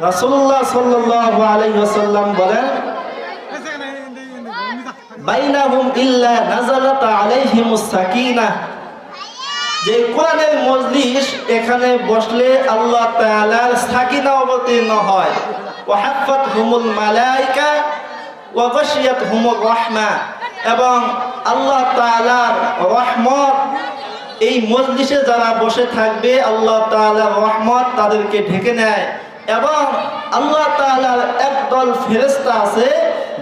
রাসূলুল্লাহ সাল্লাল্লাহু আলাইহি ওয়াসাল্লাম বলেন, বাইনাহুম ইল্লা নাযালাত আলাইহিমুস সাকিনাহ, যে কোরআনের মজলিস এখানে বসলে আল্লাহ তাআলার সাকিনা অবতীর্ণ হয়। ওয়া হাফাতহুমুল মালায়েকা ওয়া গাশিয়াতহুমুর রাহমা, এবং আল্লাহ তাআলার রহমত এই মজলিসে যারা বসে থাকবে আল্লাহ তাআলার রহমত তাদেরকে ঢেকে নেয়। এবং আল্লাহ তাআলার একদল ফেরেশতা আছে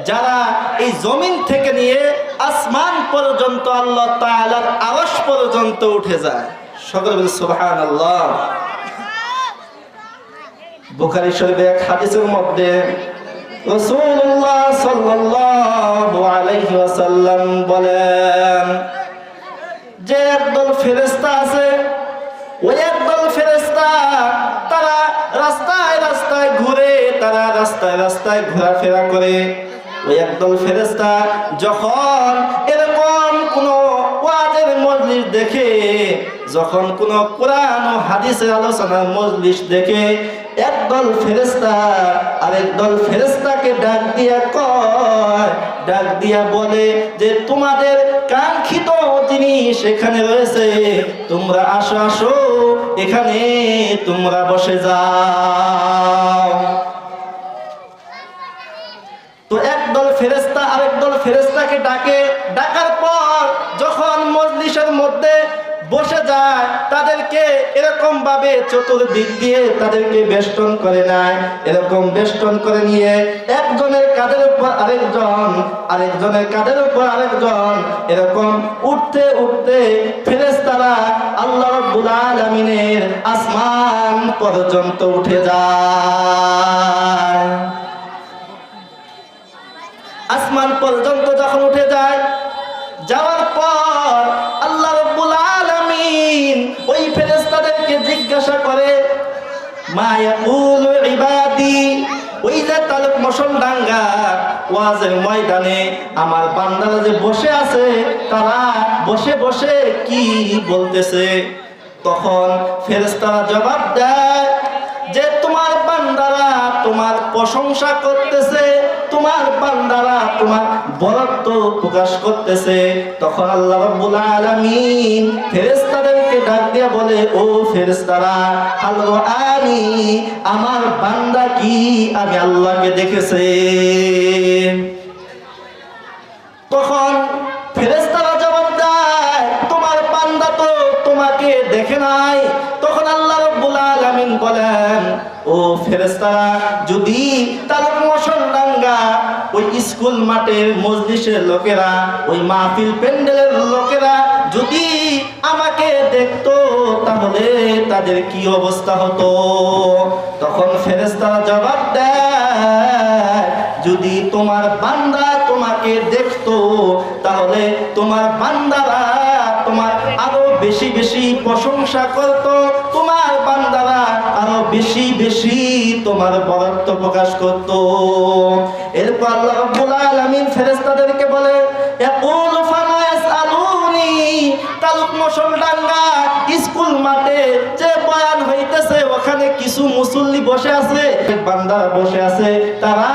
যারা এই জমিন থেকে নিয়ে আসমান পর্যন্ত আল্লাহ তাআলার আরশ পর্যন্ত উঠে যায়। সকলে বলি সুবহানাল্লাহ। বুখারী শরীফে এক হাদিসের মধ্যে রাসূলুল্লাহ সাল্লাল্লাহু আলাইহি ওয়াসাল্লাম বলেন যে একদল ফেরেশতা আছে, ওই একদল ফেরেশতা তারা রাস্তায় রাস্তায় ঘুরে, তারা রাস্তায় রাস্তায় ঘোরাফেরা করে। ওই একদল ফেরেশতা যখন এরকম কোন ওয়াজের মজলিস দেখে, যখন কোন কোরআন ও হাদিসের আলোচনার মজলিস দেখে, একদল ফেরেশতা আরেকদল ফেরেশতাকে ডাক দিয়া বলে যে তোমাদের কাঙ্ক্ষিত জিনিস এখানে রয়েছে, তোমরা আসো আসো এখানে তোমরা বসে যাও। তো একদল ফেরেশতা আরেকদল ফেরেশতাকে ডাকার পর যখন মজলিসের মধ্যে বসে যায়, তাদেরকে এরকম ভাবে চতুর্দিক দিয়ে তাদেরকে বেষ্টন করে নেয়। এরকম বেষ্টন করে নিয়ে একজনের কাঁধের উপর আরেকজন, আরেকজনের কাঁধের উপর আরেকজন, এরকম উঠতে উঠতে ফেরেশতারা আল্লাহ রাব্বুল আলামিনের আসমান পর্যন্ত উঠে যায়। আসমান পর্যন্ত যখন উঠে যায়, যাওয়ার পর আল্লাহ রাব্বুল আলামিন ওই ফেরেশতাদেরকে জিজ্ঞাসা করে, মা ইয়াকুলু ইবাদি, ওই যে তালুক মশলডাঙ্গা ওয়াজের ময়দানে আমার বান্দারা যে বসে আছে, তারা বসে বসে কি বলতেছে? তখন ফেরেশতারা জবাব দেয় যে তোমার বান্দারা তোমার প্রশংসা করতেছে, তোমার বান্দারা তোমার বরত্ব প্রকাশ করতেছে। তখন আল্লাহ রাব্বুল আলামিন ফেরেশতাদেরকে ডাক দিয়ে বলে, ও ফেরেশতারা, হাল রাআনি, আমার বান্দা কি আমি আল্লাহকে দেখেছে? তখন ফেরেশতারা জবাব দেয়, তোমার বান্দা তো তোমাকে দেখে নাই। তখন আল্লাহ রাব্বুল আলামিন বলেন, ও ফেরেশতারা, যদি তালুক মশলডাঙ্গা ওই স্কুল মাঠের মজলিসের লোকেরা, ওই মাহফিল প্যান্ডেলের লোকেরা যদি আমাকে দেখতো, তাহলে তাদের কি অবস্থা হতো? তখন ফেরেশতারা জবাব দেয়, যদি তোমার বান্দা তোমাকে দেখতো, তাহলে তোমার বান্দারা তোমার আরো বেশি বেশি প্রশংসা করত, তোমার বান্দারা আরো বেশি বেশি তোমার বরত্ব প্রকাশ করত। এরপর আল্লাহ রাব্বুল আলামিন ফেরেশতাদেরকে বলে, ইয়াকুলু ফামা ইয়াসআলুনি, তালুক মশলডাঙ্গা স্কুল মাঠে যে বয়ান হইতেছে, ওখানে কিছু মুসল্লি বসে আছে, বান্দারা বসে আছে, তারা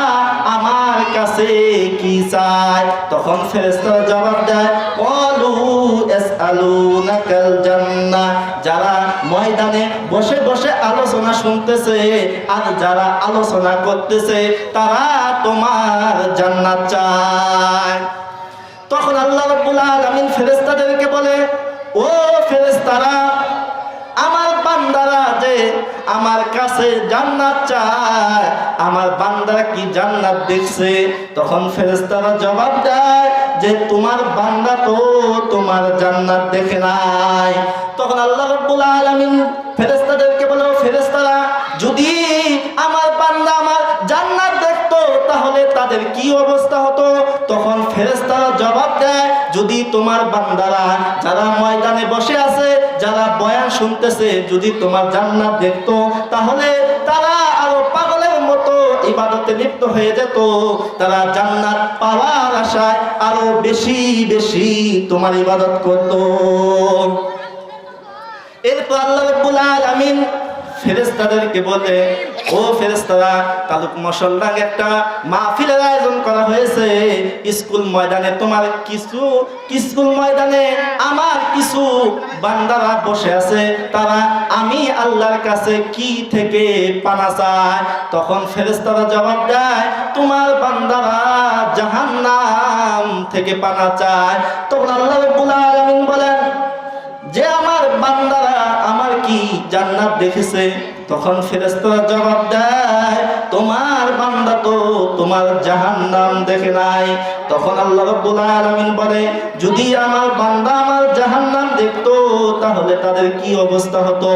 আমার কাছে কি চায়? তখন ফেরেশতারা জবাব দেয়, ক্বালু ইয়াসআলুনাকাল জান্নাহ, যারা ময়দানে বসে বসে আলোচনা শুনতেছে আর যারা আলোচনা করতেছে, তারা তোমার জান্নাত চায়। তখন আল্লাহ রাব্বুল আলামিন ফেরেশতাদেরকে বলে, ও ফেরেশতারা, আমার বান্দারা যে আমার কাছে জান্নাত চায়, আমার বান্দারা কি জান্নাত দেখছে? তখন ফেরেশতারা জবাব দেয় যে তোমার বান্দা তো তোমার জান্নাত দেখে নাই। তখন আল্লাহ রাব্বুল আলামিন ফেরেশতাদেরকে বলে, ফেরেশতারা, যদি আমার বান্দা আমার জান্নাত দেখতো, তাহলে তাদের কি অবস্থা হতো? তখন ফেরেশতারা জবাব দেয়, যদি তোমার বান্দারা যারা ময়দানে বসে আছে, যারা বয়ান শুনতেছে, যদি তোমার জান্নাত দেখতো, তাহলে তারা আরো পাগলের মতো ইবাদতে লিপ্ত হয়ে যেত, তারা জান্নাত পাওয়ার আশায় আরো বেশি বেশি তোমার ইবাদত করত। এরপর আল্লাহ রাব্বুল আলামিন ফেরেশতাদেরকে বলে, ও ফেরেশতারা, তালুক মশল্লার একটা মাহফিলের আয়োজন করা হয়েছে। স্কুল ময়দানে তোমার স্কুল ময়দানে আমার কিছু বান্দারা বসে আছে, তারা আমি আল্লাহর কাছে কি থেকে পানা চায়। তখন ফেরেশতারা জবাব দেয়, তোমার বান্দারা জাহান্নাম থেকে পানা চায়। তখন আল্লাহ রাব্বুল আলামিন বলেন, যে আমার বান্দারা আমার কি জান্নাত দেখেছে? তখন ফেরেশতারা জবাব দেয়, তোমার বান্দা তো তোমার জাহান্নাম দেখে নাই। তখন আল্লাহ রাব্বুল আলামিন বলে, যদি আমার বান্দা আমার জাহান্নাম দেখতো তাহলে তাদের কি অবস্থা হতো?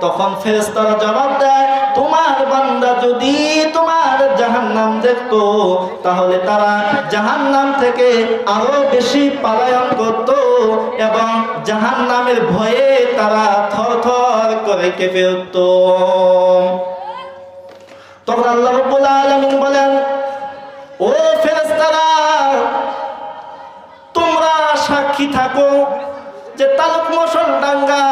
তখন ফেরেশতারা জবাব দেয়, তোমার বান্দা যদি তোমার জাহান্নাম দেখতো তাহলে তারা জাহান্নাম থেকে আরো বেশি পলায়ন করত এবং জাহান্নামের ভয়ে তারা থরথর করে কেঁপে উঠত। তখন আল্লাহ রাব্বুল আলামিন বলেন, ও ফেরেশতারা, তোমরা সাক্ষী থাকো যে তালুক মশলডাঙ্গা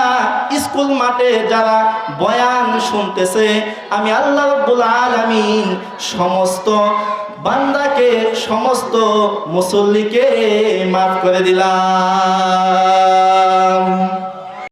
স্কুল মাঠে যারা বয়ান শুনতেছে, আমি আল্লাহ রাব্বুল আলামিন সমস্ত বান্দাকে, সমস্ত মুসল্লিকে মাফ করে দিলাম।